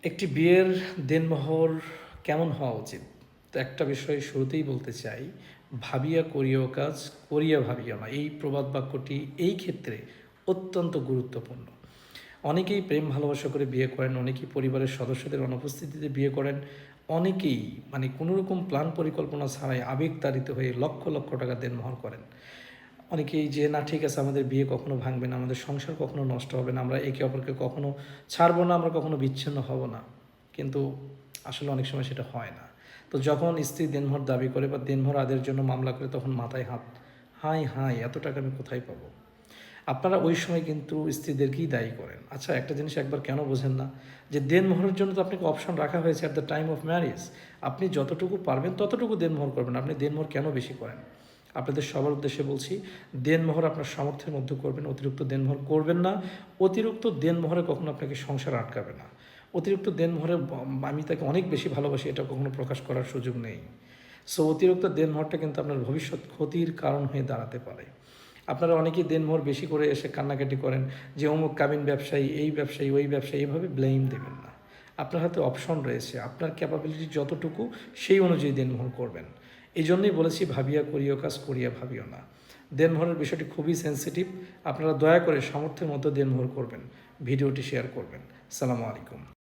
একটি বিয়ের দেনমোহর কেমন হওয়া উচিত? তো একটা বিষয় শুরুতেই বলতে চাই, ভাবিয়া করিও কাজ, করিয়া ভাবিও না। এই প্রবাদ বাক্যটি এই ক্ষেত্রে অত্যন্ত গুরুত্বপূর্ণ। অনেকেই প্রেম ভালোবাসা করে বিয়ে করেন, অনেকেই পরিবারের সদস্যদের অনুপস্থিতিতে বিয়ে করেন, অনেকেই কোনো রকম প্ল্যান পরিকল্পনা ছাড়াই আবেগতাড়িত হয়ে লক্ষ লক্ষ টাকা দেনমোহর করেন। অনেকেই যে না ঠিক আছে, আমাদের বিয়ে কখনো ভাঙবে না, আমাদের সংসার কখনো নষ্ট হবে না, আমরা একে অপরকে কখনো ছাড়বো না, আমরা কখনো বিচ্ছিন্ন হব না। কিন্তু আসলে অনেক সময় সেটা হয় না। তো যখন স্ত্রী দেনমোহর দাবি করে বা দেনমোহর আদের জন্য মামলা করে, তখন মাথায় হাত, হাই হাই এত টাকা আমি কোথায় পাবো। আপনারা ওই সময় কিন্তু স্ত্রীদেরকেই দায়ী করেন। আচ্ছা, একটা জিনিস একবার কেন বোঝেন না, যে দেনমোহরের জন্য তো আপনাকে অপশন রাখা হয়েছে at the time of marriage. আপনি যতটুকু পারবেন ততটুকু দেনমোহর করবেন, আপনি দেনমোহর কেন বেশি করেন? আপনাদের সবার উদ্দেশ্যে বলছি, দেনমোহর আপনার সামর্থ্যের মধ্যে করবেন, অতিরিক্ত দেনমোহর করবেন না। অতিরিক্ত দেনমোহরে কখনো আপনাকে সংসার আটকাবে না। অতিরিক্ত দেনমোহরে আমি তাকে অনেক বেশি ভালোবাসি এটা কখনো প্রকাশ করার সুযোগ নেই। সো অতিরিক্ত দেনমোহরটা কিন্তু আপনার ভবিষ্যৎ ক্ষতির কারণ হয়ে দাঁড়াতে পারে। আপনারা অনেকেই দেনমোহর বেশি করে এসে কান্নাকাটি করেন যে অমুক কাবিন ব্যবসায়ী, এই ব্যবসায়ী, ওই ব্যবসায়ী, এভাবে ব্লেম দেবেন না। আপনার হাতে অপশন রয়েছে, আপনার ক্যাপাবিলিটি যতটুকু সেই অনুযায়ী দেনমোহর করবেন। এই জন্যই বলেছি, ভাবিয়া করিও কাজ, করিয়া ভাবিও না। দেনমোহরের বিষয়টি খুবই সেন্সিটিভ। আপনারা দয়া করে সামর্থ্যের মতো দেনমোহর করবেন। ভিডিওটি শেয়ার করবেন। সালামু আলাইকুম।